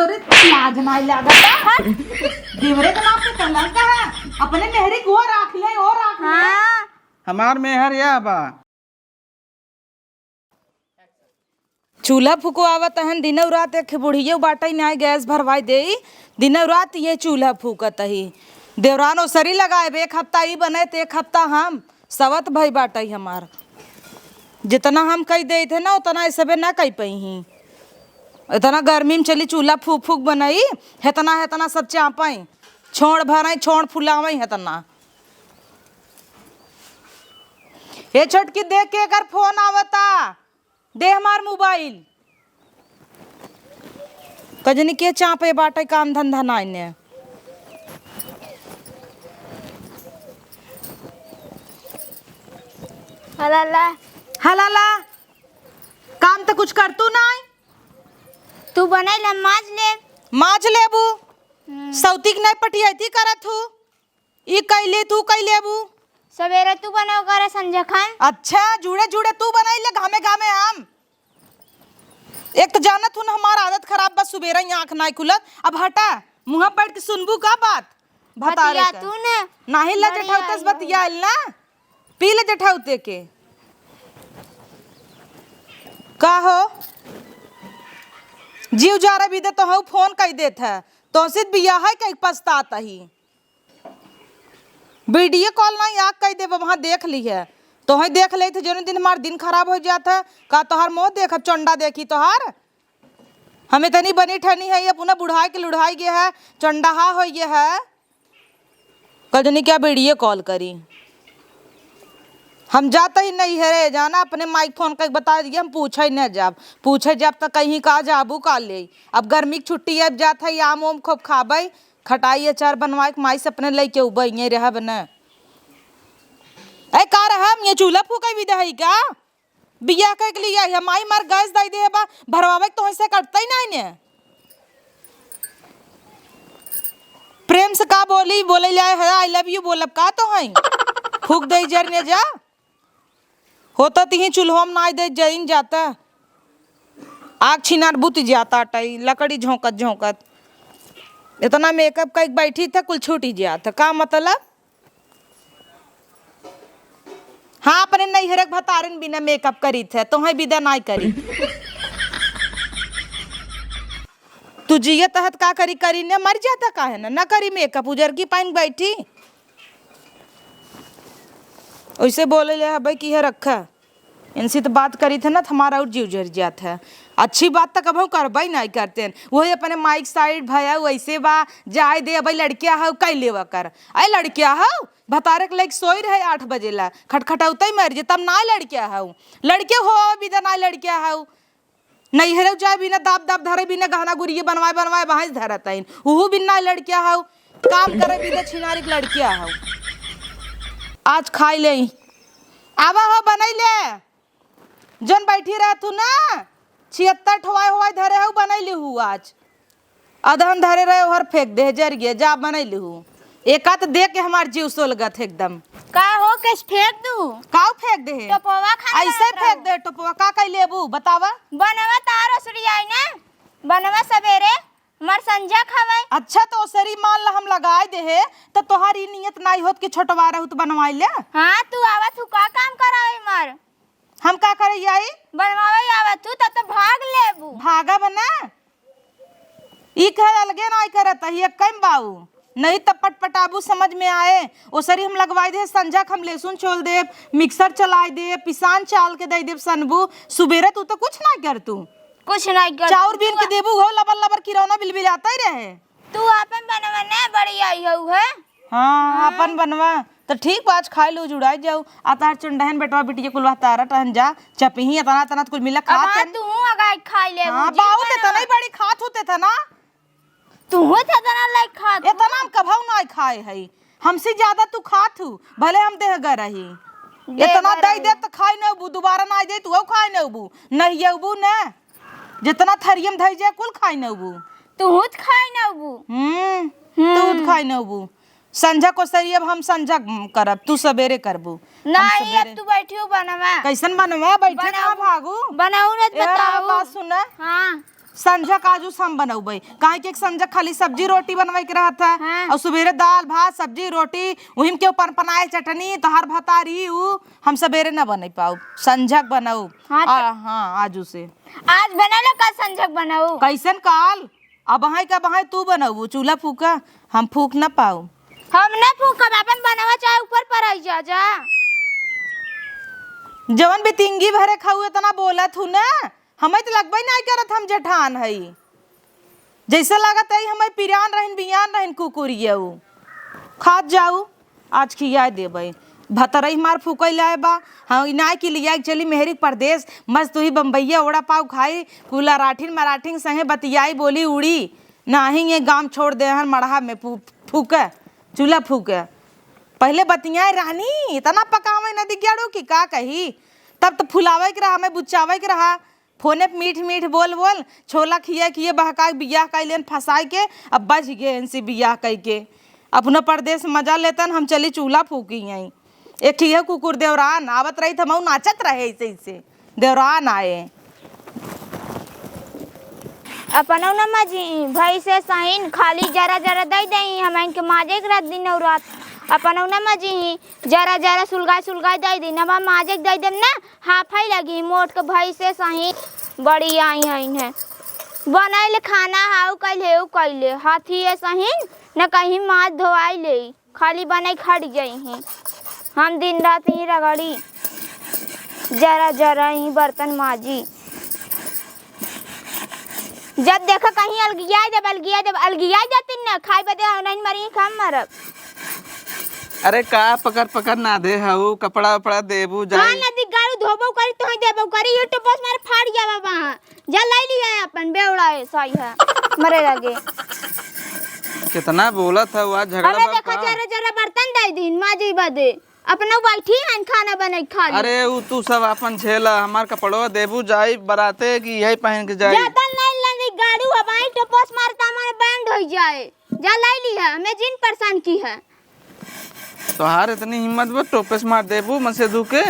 तोरे लाज ना लागता देवरे का नाम पे कलंक का है अपने मेहरी को राख ले और राख ले। हाँ हमार मेहर या बा चूल्हा फूको आवत हन दिनौ रात एक बुढ़ियो बाटई नाय गैस भरवाई देई दिनौ रात ये चूल्हा फूकत ही देवरान ओसरी लगाए एक हफ्ता ही बने तो एक हफ्ता हम सवत भई बाटई हमार जितना हम कही दे थे ना उतना सबे ना कही पई ही इतना गर्मी में चली चूल्हा फूक फूक बनाई हेतना हेतना सब चापई छोड़ भरई छोड़ फुलावई हेतना। ये छोटकी देख के कर फोन आवता दे हमार मोबाइल कजनी के चापे बाटे काम धंधा नाइने हलाला हलाला काम तो कुछ कर तू नाई तू बनैला माज ले माज लेबू सौतिक नहीं पटियाती करत हूँ ई कैले तू कैलेबू सवेरे तू बनाओ करे संजय खान। अच्छा जुड़े जुड़े तू बनाई ले घामे घामे हम एक तो जानत हूँ हमारा आदत खराब बस सुबेरा ही आँख नाई खुलत अब हटा मुँह बैठ के सुनबू का बात बता बतिया तू ने नाही ला जठाउतस बतिया ना पी ले जठाउते के का हो जीव जा रहा भी दे तो हूँ फोन कही देत है तो सिर्फ बिया है कहीं पछताता ही वीडियो कॉल ना याद कही दे वहाँ देख ली है तो ही देख ले थे जो दिन हमारा दिन खराब हो जाता है का तोहार मोह देख चंडा देखी तोहार हमें तनी बनी ठनी है ये पुनः बुढ़ाई के लुढ़ाई गया है चंडाहा हो ये है कजनी क्या वीडियो कॉल करी हम जाते ही नहीं है रे जाना अपने माइक फोन का बता दिए हम पूछे न जब तक कहीं का जाबू का ले अब गर्मी की छुट्टी अब जात है आम ओम खूब खाबे खटाई अचार बनवाए माई से अपने लेके उबे ये रह बने ऐ का रहा हम ये चूल्हा फूका भी दही का बिया के लिए है माई मार गैस दई दे बा भरवावे तो ऐसे कटता ही नहीं ने प्रेम से का बोली बोले जाए है आई लव यू बोलब का तो है फूक दई जर ने जा होता ती चूल्हों में ना दे जइन जाता आग छिनार बुत जाता टई लकड़ी झोंकत झोंकत इतना मेकअप का एक बैठी था कुल छूटी जाता का मतलब हाँ अपने नहीं हरक भतारन बिना मेकअप करी थे तो है विदा नहीं करी तू जिये तहत का करी करी ने मर जाता का है ना करी मेकअप उजर की पाइन बैठी वैसे बोले ले भाई कि है रखा इनसे तो बात करी थे ना हमारा और जीव जर जात है अच्छी बात तो कभी करबई नहीं करते हैं वही अपने माइक साइड भया वैसे बा जाए दे भाई लड़किया हो कई लेवा कर अरे लड़किया हो भतारे के लाइक सोई रहे 8 बजे ला खटखटाउते मर जे तब ना लड़किया हो लड़के हो बिना ना लड़किया हो नहीं हरे जाए बिना दाब दाब धरे बिना गहना गुड़िया बनवाए बनवाए वहां धरत है वहू बिना लड़किया हो काम करे बिना छिनारी लड़किया हो आज खाई ले आवा हो बनई ले जन बैठी रह तू ना 76 ठवाए हुआ धरे हो बनैली हूँ आज अधन धरे रहे हर फेंक दे जर गए जा बनैली हूँ एक आत देख के हमार जीव सोलगत एकदम का हो कैस फेंक दू काऊ फेंक दे टोपवा खाना ऐसे फेंक दे टोपवा का कई लेबू बतावा बनवा तार असुरी आई ना बनवा सवेरे मर संजा खावे। अच्छा तो सरी मान ला हम लगाए दे है तो तोहारी नियत नहीं होत कि छोटवा रहू तो बनवाई ले। हाँ तू आवा तू का काम करावे मर हम का करे आई बनवावे आवा तू तो भाग लेबू भागा बना ई कह अलगे नहीं करत है कम बाऊ नहीं तब पटपटाबू समझ में आए ओसरी हम लगवाई दे संजक हम लहसुन छोल दे मिक्सर चलाए दे पिसान चाल के दे दे सनबू सुबेरे तू तो कुछ ना कर तू कुछ नहीं कर चाउर बीन के देबू हो लबर लबर किरौना बिल बिल आता ही रहे तू अपन बनवा ना बड़ी आई हो है। हाँ अपन बनवा तो ठीक बात खा लो जुड़ाई जाऊ आतार चुंडहन बेटवा बिटिया कुलवा तारा टहन जा चपही तना तना कुल मिला खात तू अगाई खाई ले हां बाऊ ते तनई बड़ी खात होते था ना तू हो तना लाइक खात इतना हम कभौ ना खाए है हमसे ज्यादा तू खात हूं भले हम देह ग रही इतना दई दे तो खाई न बू दोबारा ना दे तू खाई न बू नहीं अबू ना जितना थरियम धई जाए कुल खाई न बू तू खाई न बू तू खाई न बू संझा को सही अब हम संझा करब तू सवेरे करबू नहीं अब तू बैठियो बनवा कैसन बनवा बैठे ना भागू बनाऊ न बताओ बात सुन हां संझा काजू हम बनौबै काहे के संझा खाली सब्जी रोटी बनवे के रहत है हाँ। और सवेरे दाल भात सब्जी रोटी वही के ऊपर पनाए चटनी तोहार भतारी उ हम सवेरे न बने पाऊ संझा बनाऊ। हाँ, हाँ आजू से आज बनाला का संझक बनाऊ कैसन काल अब वहाँ का वहाँ तू बनाऊ चूल्हा फूका हम फूक न पाऊ। हम ना फूकब अपन बनावा चाहे ऊपर पर आई जा जा जवन बितिंगी भरे खाऊ इतना बोलत हूँ ना हमें तो लगबे नहीं करत हम जेठान हई जैसे लागत है हमें पिरान रहन बियान रहन कुकुरिया खात जाऊ आज खिया देबै भतरई मार फूकै लाए बा हाँ इनाय की लिया चली मेहरी प्रदेश मस्त हुई बम्बैया ओड़ा पाव खाई कुला राठिन मराठिन संगे बतियाई बोली उड़ी नाही ये गाम छोड़ दे हन मड़हा में फूके चूल्हा फूके पहले बतियाए रानी इतना पकावे न दिग्याड़ो कि का कही तब तो फुलावे के रहा हमें बुच्चावे के रहा फोने पे मीठ मीठ बोल बोल छोला खिया किए बहका बियाह कैलन फंसाई के अब बच गए इनसे बियाह कई के अपना परदेश मजा लेतन हम चली चूल्हा फूकी यहीं एक ठीक है कुकुर देवरान आवत रही था मऊ नाचत रहे ऐसे ऐसे देवरान आए अपन न मजी भाई से सहीन खाली जरा जरा दई दई हम के माजे के रात दिन और रात अपन न मजी जरा जरा सुलगाई सुलगाई दई दी ना माजे दई देम ना हाफाई लगी मोट के भाई से सहीन बड़ी आई है बनाइले खाना हाउ कैले उ कैले हाथी है सहीन न कहीं माथ धोआई ले खाली बनाई खड़ गई हैं हम दिन रात ही रगड़ी जरा जरा ही बर्तन माजी जब देखो कहीं अलगिया जाती ना खाई बदे नहीं मरी खाम मरब। अरे का पकड़ पकड़ ना दे हऊ कपड़ा उपड़ा देबू हाँ जाई नदी गाड़ू धोबो करी तो ही देबो करी यूट्यूब पर मारे फाड़ जावा वहां जा लाई लिया अपन बेवड़ा है सही है मरे लगे कितना बोला था आज झगड़ा हमें बा देखो का? जरा जरा बर्तन दई दिन माजी बदे अपना बैठी हैं खाना बनाई खा ली अरे ऊ तू सब अपन झेला हमार कपड़वा देबू जाई बराते की यही पहन के जाई ज्यादा नहीं लगी गाड़ू हवाई टपोस मारता हमारे बैंड हो जाए जा लाई ली है हमें जिन परेशान की है तोहार इतनी हिम्मत बा टोपस मार देबू मसे दू के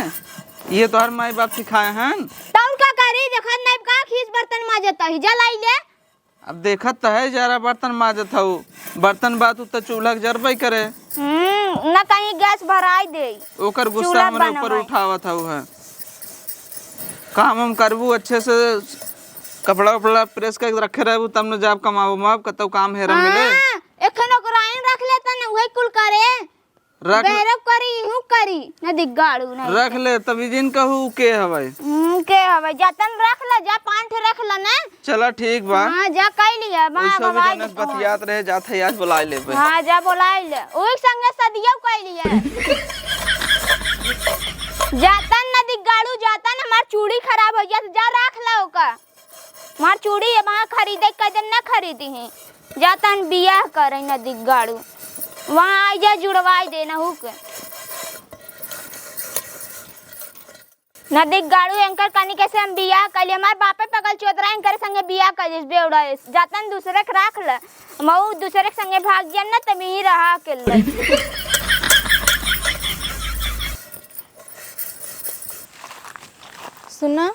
ये तोहार माई बाप सिखाए हैं तो उनका करी देखा नहीं का खींच बर्तन माजता ही जा लाई ले अब देखत तो है जरा बर्तन माजत हऊ बर्तन बात तो चूल्हा के जरबई करे न कहीं गैस भराई दे ओकर गुस्सा चूल्हा हमरे ऊपर बनवाई। उठावत हऊ है काम हम करबू अच्छे से कपड़ा उपड़ा प्रेस करके रखे रहबू तब न जाब कमाबू माब कतौ काम हेरा मिले एखन ओकराइन रख लेता न वही कुल करे रख बेरब करी हूं करी न दिगाड़ू न रख ले तभी जिन कहू के हवै के हवे जातन रख ल जा पांठ रख ल ना चला ठीक बा हां जा कई लिया बा ओइसो भी बाबा जनक बतियात रहे जात है आज बुलाए लेबे हां जा बोलाई ले ओई संगे सदिया कई लिया जातन न दिगाड़ू जातन हमार चूड़ी खराब हो जात जा रख ल ओका मार चूड़ी वहां खरीदे कदम न खरीदी है जातन बियाह करे न दिगाड़ू वहां आई जा जुड़वाई देना हुक नदी गाड़ू एंकर कनी कैसे हम बियाह कर लिए हमार बापे पगल चौधरा एंकर संगे बियाह कर दिस बेवड़ा जातन दूसरे के राख ल मऊ दूसरे के संगे भाग गया ना तभी ही रहा के ले सुना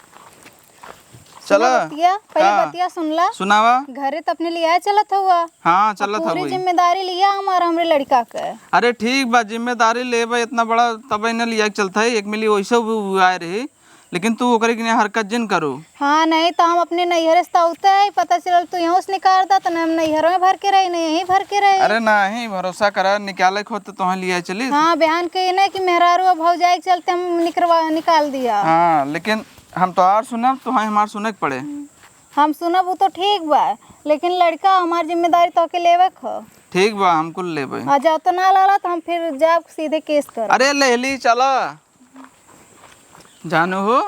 चला बतिया पहले का? बतिया सुनला सुनावा घरे तो अपने लिया चलत हुआ हाँ चलत पूरी हवई जिम्मेदारी लिया हमारा हमरे लड़का के अरे ठीक बा जिम्मेदारी लेबे इतना बड़ा तबे न लिया के चलता है एक मिली वैसे भी आए रही लेकिन तू ओकरे की हरकत जिन करो हाँ नहीं तो हम अपने नैहरे से उठते है पता चल तू यहाँ से निकाल दा तो हम नैहरों में भर के रहे नहीं यहीं भर के रहे अरे नहीं भरोसा करा निकाले खो तो तुहाँ लिया चली हाँ बहन के ये नहीं कि मेहरारू भाव जाए के चलते हम निकाल दिया हाँ लेकिन हम तो और सुनब तुहाँ हमार सुने के पड़े हम सुनब वो तो ठीक बा लेकिन लड़का हमारी जिम्मेदारी तो के लेवे खो ठीक बा हमको लेबे आ जाओ तो ना लाला तो हम फिर जाब सीधे केस कर अरे लेहली चला जानो हो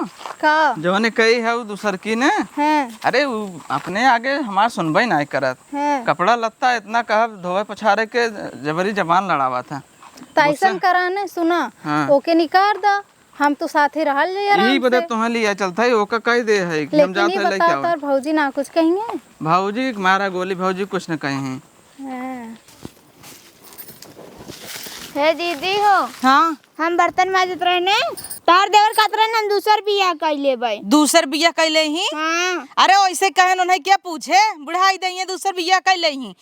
का जौने कही है वो दूसर की ने हैं अरे उ अपने आगे हमार सुनबई नहीं करत हैं कपड़ा लत्ता इतना कहब धोए पछारे के जबरी जबान लड़ावा था ताइसन कराने सुना हाँ। ओके निकाल दा हम तो साथे रहल जाइए यही आराम बदे से तुहाँ लिया चलता है ओका कह दे है कि हम लेकिन जाते ये लेके बता आओ तोर भौजी ना कुछ कहेंगे भाऊजी मारा गोली भाऊजी कुछ न कहे हैं हैं। हे दीदी हो हाँ हम बर्तन माजत रहे ने तार देवर कतरन हम दूसर बियाह कर लेबै। दूसर बिया कैले ही? हाँ अरे वैसे कहन उन्हें क्या पूछे, बुढ़ाई दइए दूसर बिया कैले ही।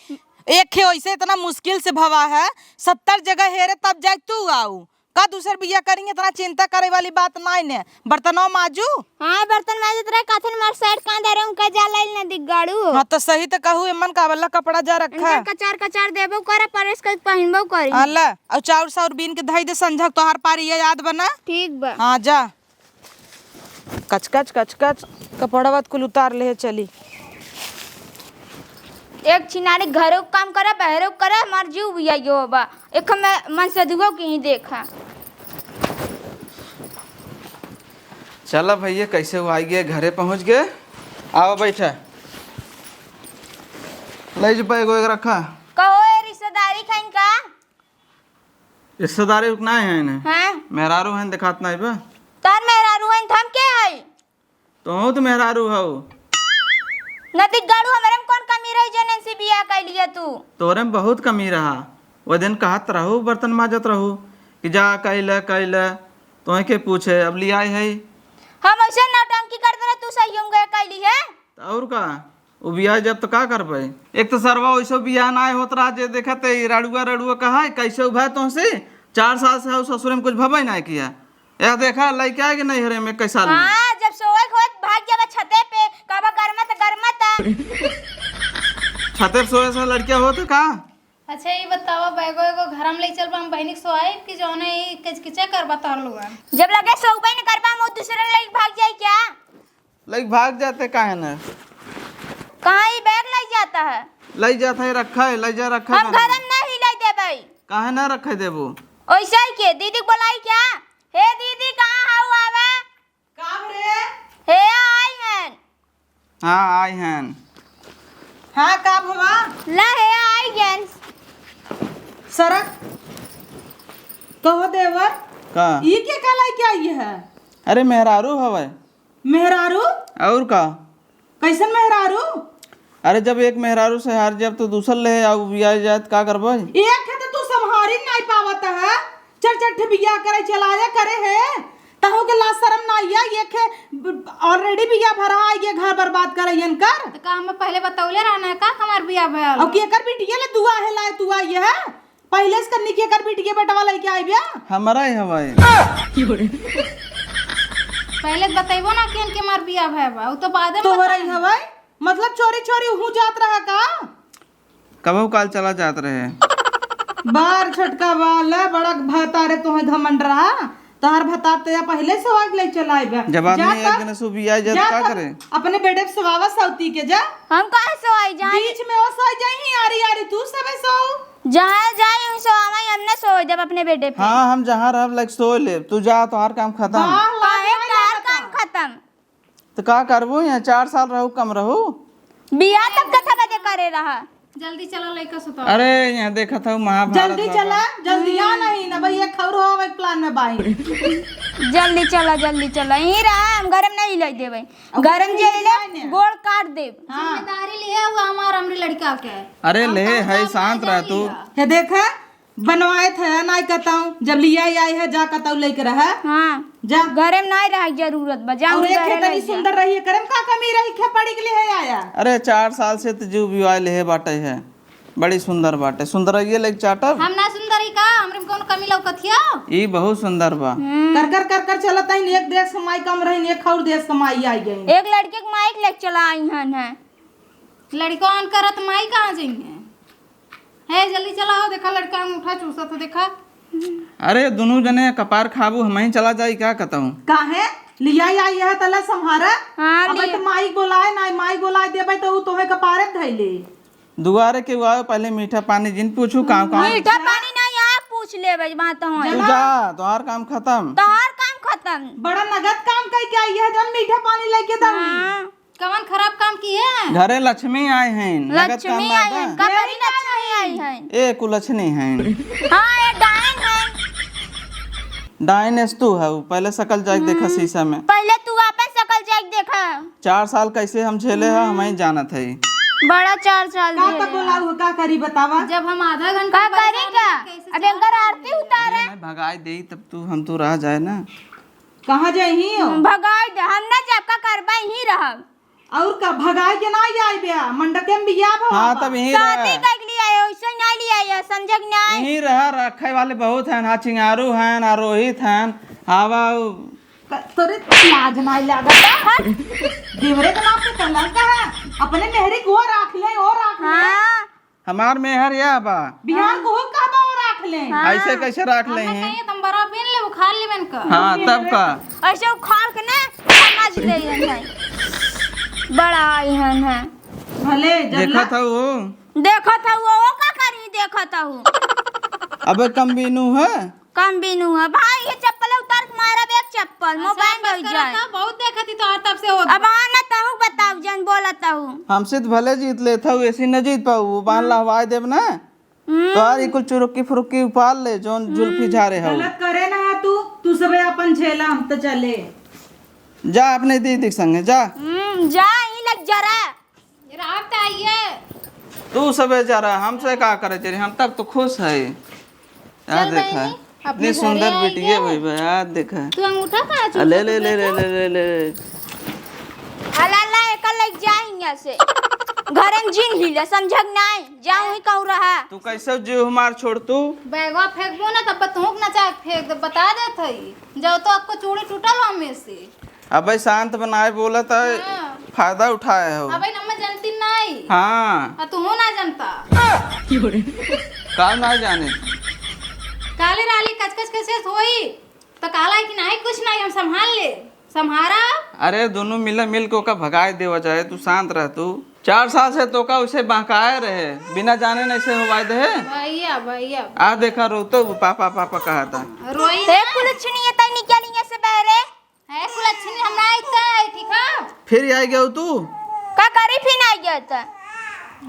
एक खे वैसे इतना मुश्किल से भवा है, 70 जगह हेरे तब जाए तू आऊ का दूसर बिया करेंगे, इतना चिंता करे वाली बात नहीं ने। बर्तनों माजू। हाँ बर्तन माजे तेरा कथन मार साइड कां दे रहूं का जाला न दिख गाड़ू। हाँ तो सही तो कहू, एमन का वाला कपड़ा जा रखा है। कचार कचार देबो करे परेश के पहिनबो करी। अल्लाह और चाउर साउर बीन के धई दे संझा तोहार पारी ये याद बना। ठीक बा। हाँ जा कचकच कचकच कपड़ा बात कुल उतार ले चली। एक छिनारी घरों काम करे बहरों करे हमार जीव बिया यो बा। एक मैं मन से दुगो की ही देखा। चला भैया कैसे वो आई गए, घरे पहुंच गए। आओ बैठा, ले जो बैग वैग रखा। कहो ए रिश्तेदारी खाइन का? रिश्तेदारी रुकना है इन्हें। हां मेहरारू हैं दिखात नहीं बा। तार मेहरारू हैं थम के है? तो मेहरारू हो। नदी गाड़ू हमारे में कौन कमी रही जनन से बियाह कर लिया तू? तोरे में बहुत कमी रहा। वो दिन कहत रहू बर्तन माजत रहू कि जा कैले कैले, तो के पूछे अब लिया है। हम ऐसे नौटंकी करते रहे तू सही होंगे कैली है? तो और का वो बियाह जब तो का कर पाए। एक तो सरवा वैसे बियाह ना होत रहा, जे देखते रड़ुआ रड़ुआ कहा कैसे उभा तो से 4 साल से ससुर में कुछ भबई ना किया। यह देखा लड़का है कि नहीं हरे में कैसा में। हां जब सोए खोत भाग जावे छते पे काबा गरमत छते पे सोए से लड़किया होत का। अच्छा ये बतावा बैगो एगो घर में ले चल हम बहनी के सोआई कि जौन है किचकिचा करबा तोहर लोग। जब लगे सोबई न करबा मो दूसरे लग भाग जाए क्या? लग भाग जाते काहे ना। कहां ही बैग लग जाता है? ले जाता है रखा है, ले जा रखा हम घर में नहीं ले देबै। काहे ना रखे देबो। ओइसे ही के दीदी को बुलाई क्या? हे दीदी कहां हाउ आवे? काम रे? हे आई हैं। हाँ आई हैं। हाँ का भवा? ला हे आई गेंस। सरक कहो देवर का ये क्या काला क्या ये है? अरे मेहरारू हवे। मेहरारू? और का कैसन मेहरारू? अरे जब एक मेहरारू से हार जब तो दूसर ले अब बियाह जात का करबे। एक है तो तू संभारी नहीं पावत है, चट बिया करे चलाया करे है तहो के ला शर्म ना आया। ये के ऑलरेडी बिया भरा है, ये घर बर्बाद करे इनकर। तो का हमें पहले बतौले रहना का हमार बियाह भयल। और केकर बिटिया ले दुआ है लाए तू आई है पहले से करनी केकर बिटिया बेटवा लेके आई बिया। हमारा ही हवाई पहले बतैबो ना कि इनके मार बियाह भय बा। उ तो बाद में तो हो रही हवाई मतलब चोरी चोरी हूँ जात रहा का। कबहू काल चला जात रहे। बार छटका वाला बड़ा भतारे तुम्हें घमंड रहा तोहर भतार तो या पहले से वाग ले चलाए बा। जब आदमी एक दिन से बियाह जात का करे। अपने बेटे पे सवावा सौती के जा। हम कहां सो आई जाए? बीच में वो सो जाई यारी यारी तू सबे सो। जहां जाए हम सो आवे हमने सो जब अपने बेटे पे। हाँ हम जहाँ रह लग सो ले, तू जा तो हर काम खत्म। काहे कार काम खत्म? तो का करबो यहाँ 4 साल रहू कम रहू। बियाह तब कथा बजे करे रहा। जल्दी चलो लइका सुतो। अरे यहाँ देखा था महाभारत। जल्दी चला जल्दी आ नहीं ना भाई एक खबर हो एक प्लान में बाई। जल्दी चला यहीं रहा हम गरम नहीं ले देबै। गरम जे ले गोड़ काट देब। जिम्मेदारी लिए हुआ हमार हमरी लड़का के। अरे ले है शांत रह तू। हे देखा बनवाए थे नहीं कहताऊं जब लिया आई है जा कहताऊं लेके रहा। हां जा गरम नहीं रह जरूरत बजा। और एक खेतनी सुंदर रही है करम का कमी रही खे पड़ी के लिए है आया। अरे 4 साल से तो जीव विवाह ले बाटे है, बड़ी सुंदर बाटे। सुंदर ये लेके चाटब। हम ना सुंदरी का हमरे में कौन कमी लौकतिया? ई बहुत सुंदर बा। कर चलता है एक देश कमाई कम रही एक और देश कमाई आई गई। एक लड़के के माइक लेके चला आई हन है। लड़का ऑन करत माई कहां जाएंगे? है जल्दी चला हो देखा लड़का अंगूठा चूसा तो देखा। अरे दोनों जने कपार खाबू हम ही चला जाई क्या कहताऊं। काहे लिया आई है तला संहारा। हां अब तो माइक बोलाए ना माइक बोलाए देबै तो उ तोहे कपारे धइले। दुआरे के आवे पहले मीठा पानी जिन पूछू काम मीठा पानी ना यहाँ पूछ लेबै बात हो। तू जा तोहार काम खत्म। तोहार काम खत्म। बड़ा नगद काम कई के आई है जब मीठा पानी लेके दऊं। कवन खराब काम किए हैं? घरे लक्ष्मी आए हैं। लक्ष्मी आई है कबरी लक्ष्मी आई है। ए कुलक्षणी हैं। हां ये डायन है। डायनेस तू है पहले सकल जाके देखा शीशा में। पहले तू अपन शकल जाके देखा। 4 साल कैसे हम झेले है हम ही जानत है। बड़ा 4 साल का तक बोलाऊ का करी बतावा। जब हम आधा घंटा का करी क्या? अब एंकर आरती उतारे। भगाई दे तब तू हम तो रह जाए ना। कहाँ जाही हो? भगाई दे, हम ना जब का करबा ही रहब। और का भगाई के ना आई बे मंडके में बियाह भवा। हाँ तब यहीं शादी रह कर लिया है, वैसे नहीं लिया है, समझक नहीं। यहीं रह रखे वाले बहुत हैं। हाँ चिंगारू हैं ना रोहित हैं। हवा तोरे लाज नहीं लागता देवरे का नाम पे कंगाल का है अपने मेहरी को राख ले और राख ले। हाँ हमार मेहर या बा बिहार को हो कहबा और राख ले। ऐसे कैसे रख ले हैं? तुम बड़ा पीन ले उखाड़ ले मन का। हाँ तब का ऐसे उखाड़ के ना समझ ले है बड़ा हन है। भले देखा था वो देखा था वो का करी, देखा था वो अबे कम बीनू है। कम बीनू है भाई, ये चप्पल उतार के मारा बे चप्पल मोबाइल में जाए। बहुत देखती तो तब से हो। अब आना ताहू बताओ जन बोलता हूँ। हमसे तो भले जीत लेता हूँ, ऐसी न जीत पाऊ। बांध लहवाए देव ना तो यार कुल चुरुक्की फुरुक्की उपाल ले जोन जुल्फी झारे हो। गलत करे ना तू सबे अपन झेला हम तो चले। जा अपने दीदी के संगे जा। जा ही लग जरा आप तो आइए। तू सबे जा रहा हमसे का करे चली, हम तक तो खुश है। यार देखा इतनी सुंदर बेटी है भाई भाई, यार देखा तू अंगूठा कहाँ ले ले ले ले ले ले ले अल्लाह एक लग जाएंगे से घर में जिन हिले समझक नहीं जाऊं ही कहूँ रहा। तू कैसे जीव हमार छोड़ तू बैगवा फेंकबो ना तब तुमक ना चाहे फेंक दे, बता देत हई जब तो आपको चूड़ी टूटल हमें से। अब भाई शांत बनाए बोला था फायदा उठाए हो। अबे नम्मा जानती नहीं। हाँ तू हो ना जानता का ना जाने काले राली कचकच कैसे होई तो काला है कि नहीं कुछ नहीं हम संभाल ले संभारा। अरे दोनों मिल के ओका भगाए देवा जाए। तू शांत रह। तू 4 साल से तो का उसे बहकाए रहे बिना जाने नहीं से हुआ दे। भैया भैया आ देखा रोतो पापा पापा कहा था। रोई हे कुलछनी ये तई निकलिए से बहरे है कुल अच्छी नहीं हमरा आइता है ठीक है। फिर आई गया तू का करी फिर आ गया था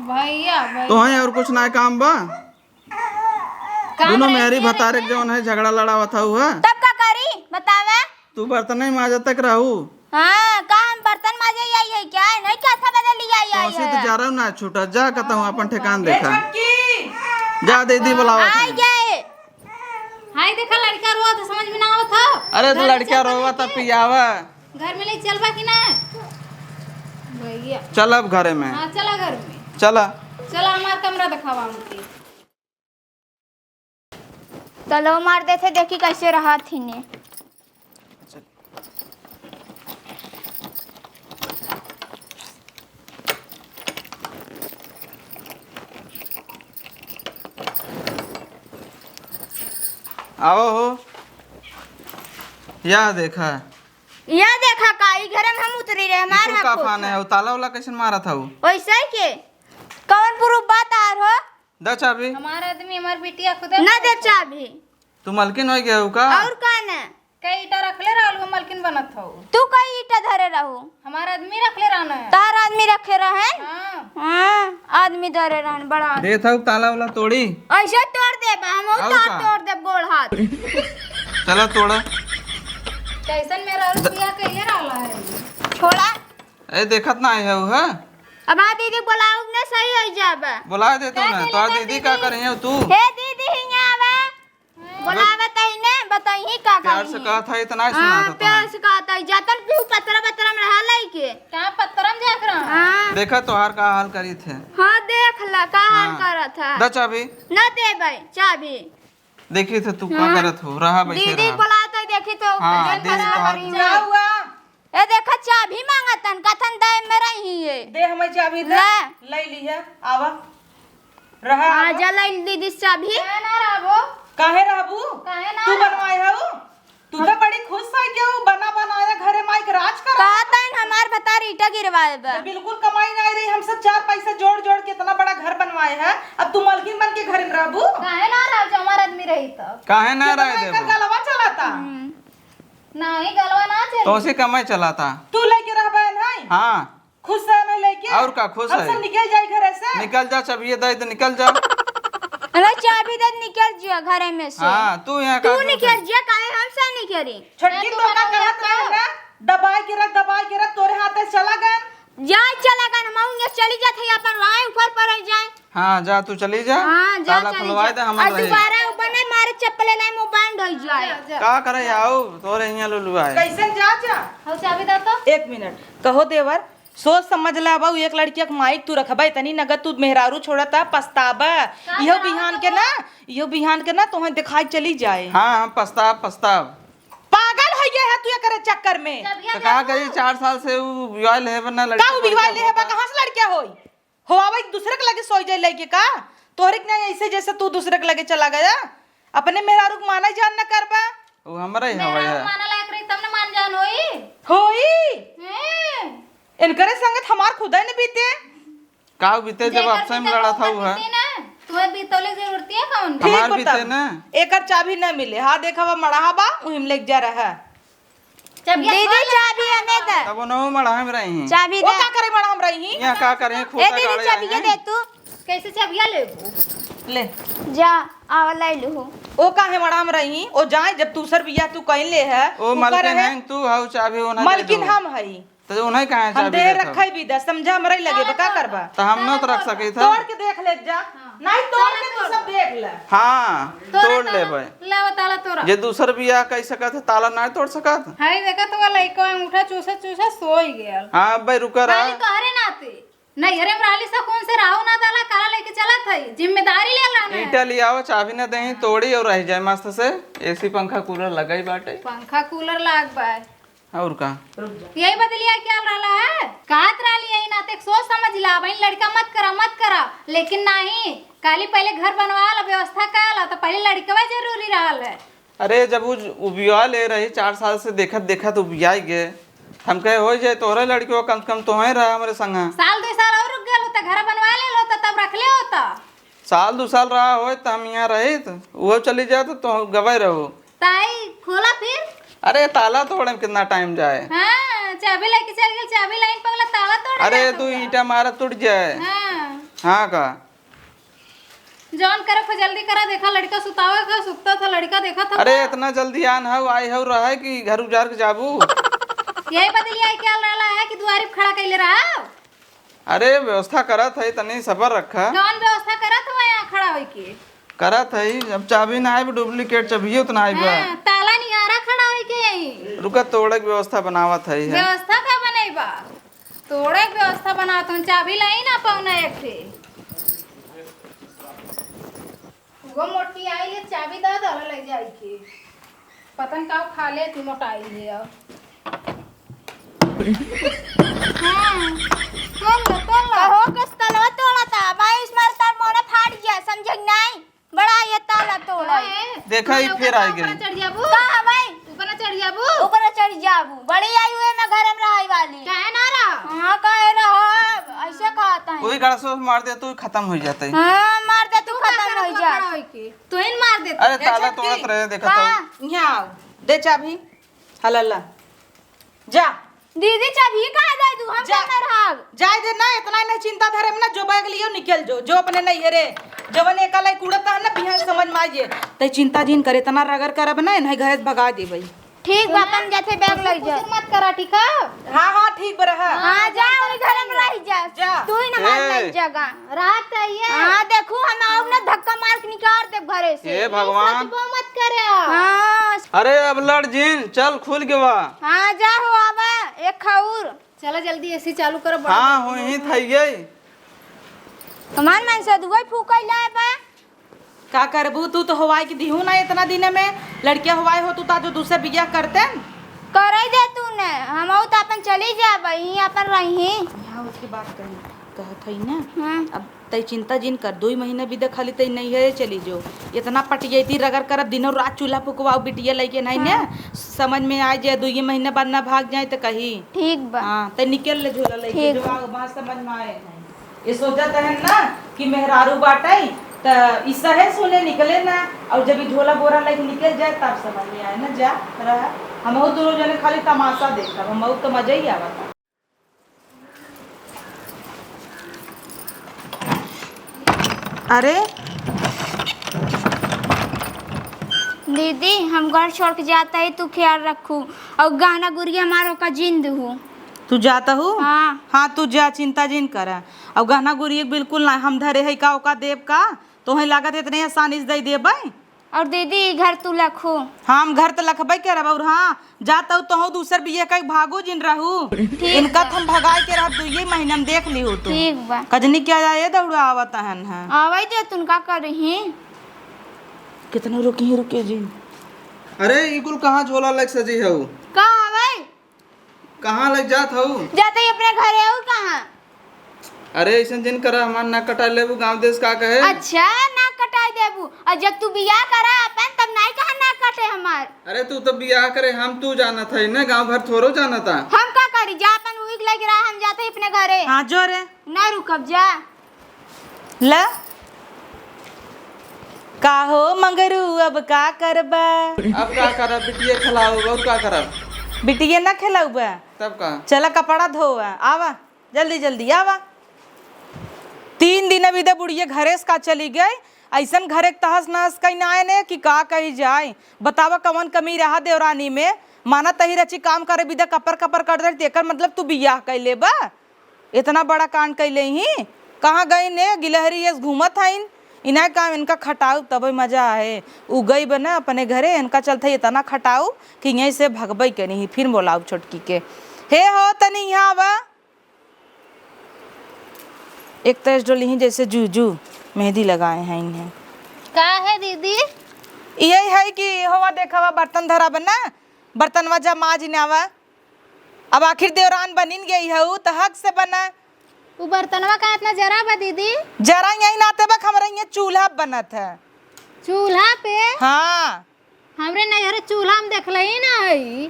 भैया भैया तो है और कुछ ना काम बा। दोनों मेहरी भतारे जौन है झगड़ा लड़ा था हुआ तब का करी बतावे। तू बर्तन नहीं माजा तक रहू। हाँ का हम बर्तन माजे आई है क्या नहीं क्या था बदल लिया आई तो तो जा रहा हूँ ना छूटा जा कहता हूँ अपन ठिकान देखा। छटकी जा दीदी बुलावा आई गए। हाय देखा लड़का रोआ तो समझ में ना आवत था। अरे तो लड़किया रोवा तब पियावा। घर में ले चलबा कि ना भैया। चल अब घरे में हाँ चला घर में चला चला हमारा कमरा दिखावा हमके। चलो मार देते देखी कैसे रहा थी ने। आओ हो या देखा यह देखा का ई घर में हम उतरी रहे हमार का हक फान है ताला वाला कैसे मारा था वो वैसे ही के कौन प्रूफ बात आ रहो दा चाबी हमारा आदमी हमार बिटिया खुद ना दे चाबी तू मलकिन हो गया का और कौन है कई ईटा रखले रहल वो मलकिन बनत हो। तू कई ईटा धरे रहू हमारा आदमी रखले रहना है। तार आदमी रखे रहे हाँ हाँ आदमी धरे रहन बड़ा दे था ताला वाला तोड़ी ऐसे तोड़ दे हम और तार का? तोड़ दे गोड़ हाथ चला तोड़ा कैसन मेरा रुपया कइले रहला है। छोड़ा ए देखत ना है वो है। अब आ दीदी बुलाऊ ने सही हो जाबे बुला दे तू ना तो दीदी का करे है तू हे दीदी हिया आवे बुलावे तई ने बताई का प्यार से कहा था इतना ही सुना हां था प्यार से कहता है जातन क्यों पत्रा पत्रा में रहला ही के कहाँ पत्थरम जाकर रहा। हां देखा तोहार का हाल करी थे। हां देख ला का हाल हाँ। करा था दा चाबी ना दे भाई चाबी देखी थे तू क्या करत हो रहा बैठे दीदी रहा। बुलाते देखी तो हाँ, जन दीदी खराब तो हाथ करी क्या हुआ? ए देखा चाबी मांगतन कथन दे में रही है दे हमें चाबी दे ले। ले ली है आवा रहा आ जा ले दीदी से चाबी कहे ना रहबो काहे रहबू कहे ना तू बनवाए हो तू तो बड़ी खुश है कि वो बना बनाया घरे माइक राज कर कहता है हमार भतार ईटा गिरवाए बा बिल्कुल कमाई नहीं रही। हम सब 4 पैसे जोड़ जोड़ के इतना बड़ा घर बनवाए हैं। अब तू मलकिन बन के घर में रहबू कहे ना रह जो हमारा आदमी रही तो काहे ना रहे का देबो गलवा चलाता नहीं गलवा ना चल। तो उसे कमाई चलाता। तू लेके रह बहन है हाँ खुश है नहीं लेके और का खुश हम है सब निकल जाए घर से। निकल जा चाबी दे दे निकल जा। अरे चाबी दे निकल जिया घरे में से हाँ तू यहाँ तू का निकल जिया काहे हमसे निकली छटकी तो का कहत रहे ना दबाई के रख तोरे हाथ से चला गन जाए चला गन मऊंगे चली जात है अपन वहां ऊपर पर जाए। हाँ जा तू चली जा हां जा ताला चली खुलवाए दे जा हमार और रही। दोबारा ऊपर नहीं मारे चप्पल नहीं मोबाइल ढोई जाए। का करे आओ तोरे यहाँ लुलु आए। कैसन जा जा हो चाबी दा तो। एक मिनट कहो देवर सोच समझ ला बाबू एक लड़की के माइक तू रखबा इतनी नगद तू मेहरारू छोड़ता पछतावा इहो बिहान के ना तुम्हें दिखाई चली जाए। हाँ हम पछताव पागल है ये है तू ये करे चक्कर में तो का करी 4 साल से वो विवाह ले बना लड़की का विवाह ले है कहां से लड़किया होई हो आवे दूसरे के लगे सोई जाए लड़के का तोहरे के नहीं ऐसे जैसे तू दूसरे के लगे चला गया अपने मेहरारू को माना जान न करबा वो हमरा ही हवे है माना लायक रही तब ना मान जान होई इनकरे संगत हमार खुदा ने बीते का बीते जब आपसे में लड़ा था वो है तुम्हें बीतौले जरूरत है कौन हमार बीते ना एकर चाबी न मिले हाँ देखा वो मड़ाहा बा उहिम लेके जा रहा है दीदी चाबी हमें दे। तब वो मड़ा में रही चाबी वो दे। का करे मड़ा हम रही यहाँ का करे ए खोता दीदी गाड़े चाबी आए दे तू। कैसे चाबिया ले ले जा आवा ले लू। ओ काहे मड़ा हम रही ओ जाए जब दूसर बिया तू कहीं ले है ओ मलकिन है तू हाउ चाबी वो ना मलकिन हम हई तो उन्हें कहा है हम चाबी दे देता रखा भी दा समझा हमरा ही लगे का करबा तो हम न तो रख सके था तोड़ के देख ले जा नहीं तोड़ के तू सब देख ले हाँ तोड़ ले भाई लाओ ताला तोरा ये दूसर बिया कह सकत है ताला ना तोड़ सकत हाय देखा तो लइका अंगूठा चूसा सोई गया हाँ भाई रुका रहा खाली तोहरे नाते नहीं हरे मराली सा कौन से राहु ना ताला काला लेके चला था जिम्मेदारी ले लाना है ईटा लिया हो चाबी न दही तोड़ी और रह जाए मस्त से एसी पंखा कूलर लगाई बाटे पंखा कूलर लाग बाय और का यही बदलिया क्या रहा है कहत रही यही नाते सोच समझ ला भाई लड़का मत करा लेकिन नहीं काली पहले घर बनवा ला व्यवस्था कर ला तो पहले लड़कवा जरूरी रहल है। अरे जब वो उबिया ले रही 4 साल से देखत उबिया गए हम कहे हो जाए तोहरे लड़की कम से कम तो है रहा हमारे संग साल 2 साल और रुक गया होता घर बनवा ले लो तब रख ले होता साल 2 साल रहा हो तो हम यहाँ रहे तो वो चली जाए तो गवाई रहो ताई खोला फिर अरे ताला तोड़े में कितना टाइम जाए हाँ चाबी लेके चल गए चाबी लाइन पगला ताला तोड़ अरे तू ईटा मारा टूट जाए हाँ का जॉन करे जल्दी करा देखा लड़का सुतावा का सुता था लड़का देखा था अरे इतना जल्दी आन हो आई हो रहा है कि घर उजार के जाबू यही बदलिया क्या रहा है कि दुआरी पे खड़ा कैले रहा अरे व्यवस्था करत है तनी सबर रखा जॉन व्यवस्था करा था यहाँ खड़ा होई के करत है अब चाबी ना आए डुप्लीकेट चाबी तो ना आए ताला निहारा खड़ा होई के यही रुका तोड़े के व्यवस्था बनावत है व्यवस्था का बनेबा तोड़े के व्यवस्था बना तुम चाबी लाई ना पाऊना एक थे वो मोटी आई ले चाबी दा दला ले जाई के पतन का खा ले तू मोटाई ले अब हो कस तलवा तोड़ा था भाई इस मार तार मोड़ा फाट गया समझ नहीं बड़ा ये ताला तोड़ा देखा ही फिर आई गई चढ़ जाबू कहां भाई ऊपर चढ़ जाबू ऊपर चढ़ जाबू बड़ी आई हुए मैं घर में रहाई वाली काहे ना रहा हां काहे रहा ऐसे कहता है वही गड़ा से मार दे तो खत्म हो जाता है हां मार दे तू खत्म हो जा तू इन मार दे अरे ताला तोड़त रहे देखा तो यहाँ आओ दे चाबी हलल्ला जा दीदी चाबी कहां दे तू हम जा। ना रहा जाए दे ना इतना नहीं चिंता धरे में ना जो बैग लियो निकल जो अपने नहीं हेरे जवन एक लाई कूड़ता है ना बिहान समझ में आइए तई चिंता जिन करे तना रगर करब ना नहीं घरे भगा देबई ठीक बापन जाते बैग लग जा मत करा ठीक है हाँ ठीक बरहा हां जा और घर में रह जा जा। तू ही ना मान ए। लग जागा रात है हां देखो हम आओ ना धक्का मार के निकाल दे घरे से हे भगवान वो मत करे हां अरे अब लड़ जिन चल खुल के वा हां जा हो आवा एक खाउर चलो जल्दी एसी चालू करो हाँ हो ही थई गई हमार मन से दुई फूकई लाए बा का करबू तू तो हवाई की दिहू ना इतना दिन में लड़कियां हवाई हो तू ता जो दूसरे बियाह करते करे दे तू ने हम तो अपन चली जाबे ही अपन रही यहाँ उसकी बात कही कहत है ना हां अब तई चिंता जिन कर 2 महीने भी खाली तई नहीं है चली जो इतना पटियती रगर करब दिनों रात चूल्हा फुकवाओ बिटिया लेके नहीं ना समझ में आ जाए 2 महीने बाद ना भाग जाए तो कही ठीक बा हाँ तई निकल ले झोला लेके ठीक। जो बात समझ में आए नहीं ये सोचत है ना कि मेहरारू बाटई तो इस है सुने निकले ना और जब झोला बोरा लेके निकल जाए तब समझ में आए ना जा रहा हम दोनों जने खाली तमाशा देखा हम तो मजा ही आवता अरे दीदी हम घर छोड़ के जाता है तू ख्याल रखू और गाना गुड़िया मारो का जिंद हूँ तू जाता हूँ हाँ हाँ तू जा चिंता जिन करा अब गहना गुरी बिल्कुल ना हम धरे है का ओका देव का तो है लागत इतने आसानी से दे देबै और दीदी घर तू लखू। हम घर तो लखबई के रह और हाँ जाता हूँ तो दूसर बिया कहीं भागो जिन रहू इनका हम भगाए के रह 2 महीना में देख ली हो तू ठीक बा। कजनी क्या जाए दौड़ा आवत हन है आवाई दे तुन का कर रही। कितना रुके जी। अरे ई कुल कहाँ झोला लग सजी है कहाँ आवाई कहाँ लग जात हूँ जाते ही अपने घरे हो कहाँ। अरे ऐसा जिन करा हमार ना कटा लेबू गांव देश का कहे अच्छा ना कटाई देबू और जब तू बियाह करा अपन तब नहीं कहा ना कटे हमार। अरे तू तो बियाह करे हम तू जाना था ना गांव भर थोड़ो जाना था हम का करी जा अपन उइक लग रहा हम जाते ही अपने घरे। हाँ जो रे ना रुकब जा। ल का हो मंगरू अब का करबा अब का करा बिटिया खिलाओ और का करा बिटिया ना खिलाऊबा तब का चला कपड़ा धोवा आवा जल्दी जल्दी आवा 3 दिन अभी तो बुढ़िया घरे से का चली गई ऐसन घरे तहस नहस कहीं ना आए ने कि का कही जाए बतावा कवन कमी रहा देवरानी में माना तही रची काम करे बिदा कपर कपर कर दे तेकर मतलब तू बियाह कैले बा इतना बड़ा कांड कैले ही कहाँ गई ने गिलहरी ये घूमत हईन इन्हें काम इनका खटाऊ तब मजा आए उ गई बना अपने घरे इनका चलते इतना खटाऊ कि यहीं से भगबई के नहीं फिर बोलाऊ छोटकी के हे हो तनी यहाँ आवा एक तर्ज डोली ही जैसे जूजू मेहंदी लगाए हैं इन्हें का है दीदी यही है कि हवा देखा बर्तन धरा बना बर्तन वजह माज नावा अब आखिर देवरान बनिन गई है तो हक से बना वो बर्तनवा का इतना जरा बा दीदी जरा यही नाते बक हमारा यहाँ चूल्हा बनत है चूल्हा पे हाँ हमरे नैहर चूल्हा में देखल ही ना है।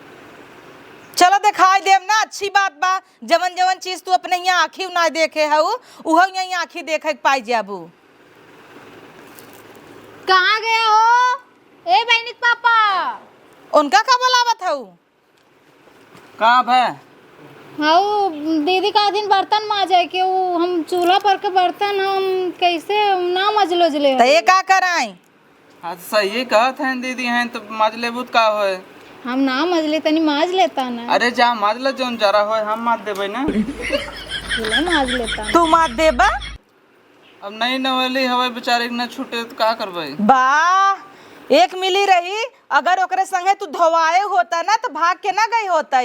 चलो दिखाई देव ना अच्छी बात बा जवन जवन चीज तू अपने यहाँ आँखी ना देखे है उहो यही आँखी देखे पाई जाबू कहाँ गया हो ए बहनिक पापा उनका का बोलावत है कहाँ है हाँ दीदी का दिन बर्तन माजे के वो हम चूल्हा पर के बर्तन हम कैसे ना मजलो जले तो ये का कराई हाँ तो सही कहत हैं दीदी हैं तो माज लेबू का होए हम ना मजले तनी माज लेता ना। अरे जा माज ले जोन जरा होए हम माज देबे ना चूल्हा माज लेता तू मात देबा अब नहीं नवली हवे बेचारे के न छूटे तो का करबे बा एक मिली रही अगर ओकरे संगे तू धोवाए होता ना तो भाग के ना गई होता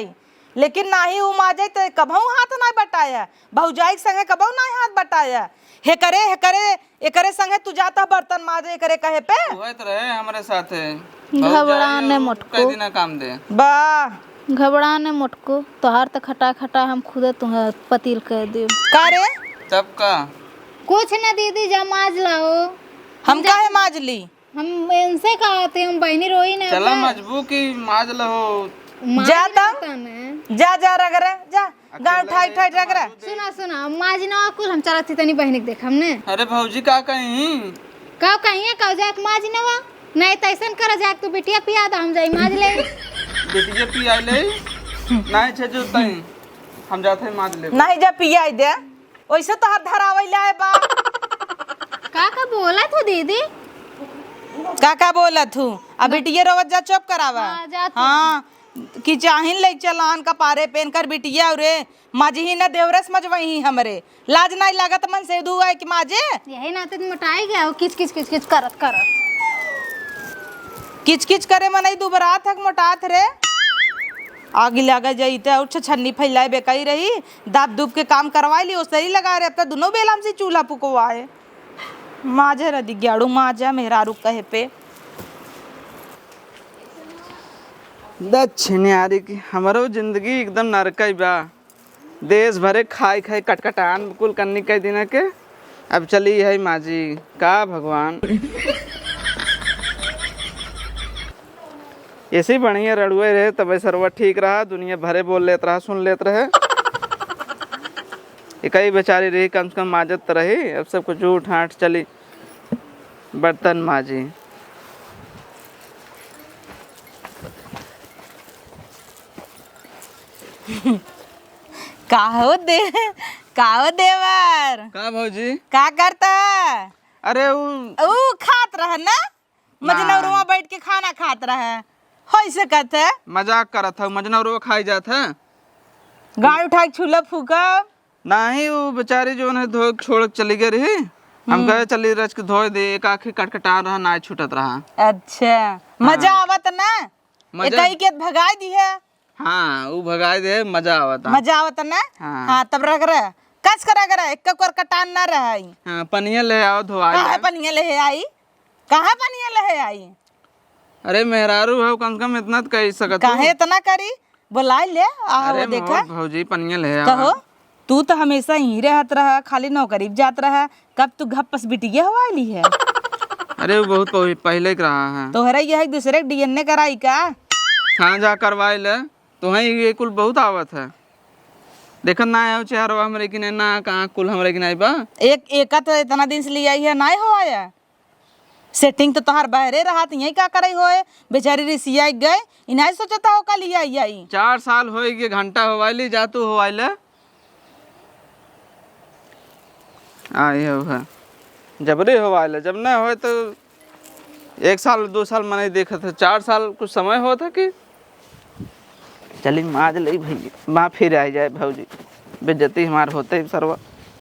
लेकिन नाही उ माजे तो कभू हाथ ना बटाया भौजाई के संगे कभू ना हाथ बटाया हे करे एकरे संगे तू जाता बर्तन माजे करे कहे पे होत रहे हमारे साथे घबराने मोटको कई दिन काम दे बा घबराने मोटको तोहार तो खटा खटा हम खुदे तुम्हें पतील कह दे का रे तब का कुछ ना दीदी जा माज लाओ हम काहे माजली हम इनसे कहते हम बहनी रोई ना चला मजबू की माज लहो जाता जा रगरे जा गाँव ठाई ठाई रगरे सुना सुना माजना कुल हम चलत थी तनी बहनी के देख हमने अरे भौजी का कहीं कब कहिए कब जाक माजनवा नहीं तैसन कर जाक तू बिटिया पिया दा हम जाई माज ले बेटिया पी आइले नहीं छे जो तई हम जाते माज ले नहीं जा पिया दे वैसे तो हाथ धरावैला है बा का बोला तू दीदी का बोला तू अब बिटिया रोवत जा चुप करावा हाँ, जा तू। हाँ कि चाहिन ले चलान का पारे पहन कर बिटिया और माजी न देवरस मजवही हमरे लाज नहीं लागत मन से दुआ कि माजे यही नाते मोटाई गया किच किच किच किच करत किच किच करे मन दुबरा थक मोटात रे आगे लगा जाइते और छन्नी फैलाए बेकई रही दाब दूब के काम करवा ली उससे ही लगा रहे अब तो दोनों बेलाम से चूल्हा पुकवाए माजे रदी ग्याड़ू माजा मेरा रुक कहे पे दक्षिणी की हमारो जिंदगी एकदम नरकई बा देश भरे खाई खाई कटकटान बिल्कुल करनी कई दिन के अब चली है माजी का भगवान ऐसे ही बढ़िया रड़ुए रहे तब सरवा ठीक रहा दुनिया भरे बोल लेत रहा सुन लेत रहे कई बेचारी रही कम से कम माजत रही अब सब कुछ झूठ हाँट चली बर्तन माजी काहो देवर का भौजी का करता अरे ऊ खात रह ना मजनौरुआ बैठ के खाना खात रहे होइसे कहते मजाक करत था मजनौरो खाई जात है गाड़ उठा के छूला फूका नहीं वो बेचारी जो है धो छोड़ चली गई रही हम कहे चली रच के धोए दे, एक आखी कटकटा रहा ना छूटत रहा। अच्छा मजा आवत ना, मजा- एक के भगाई दी है। हाँ वो भगाए दे, मजा आवता। मजा आवत ना। हाँ। हाँ तब रख रहा कस करा एक कर कटान ना रहा। हाँ पनिया ले आओ धोआई कहाँ ले। पनिया ले आई, कहाँ पनिया ले आई, अरे मेहरारू है कम से कम इतना तो कह सकत हो। काहे इतना करी, बुलाई ले आओ अरे देखा। मोर भौजी पनिया ले आओ। कहो तू तो हमेशा ही रहत रहा, खाली नौकरी जात रहा, कब तू घप्पस बिटिया हवाली है। अरे वो बहुत पहले के रहा है। तोहरा यह एक दूसरे के डीएनए कराई का। हाँ जा करवाए ले, तुम्हें ये कुल बहुत आवत है। देखत ना आयो चेहरा हमरे की ना, कहाँ कुल हमरे की नहीं बा। एक तो इतना दिन से ले आई है ना हो आया। सेटिंग तो तोहार बहरे रहा, यही का करे होए, बेचारी रिसिया गए, इन्हें सोचता हो का लिया आई। 4 साल हो गए, घंटा होवाइली जा तू होवाइले। आई है जबरे होवाइले, जब ना हो तो 1 साल 2 साल मैंने देखा था, 4 साल कुछ समय हो था कि चली माज ले भैया, माँ फिर आ जाए भौजी, बेइज्जती हमार होते सर्व।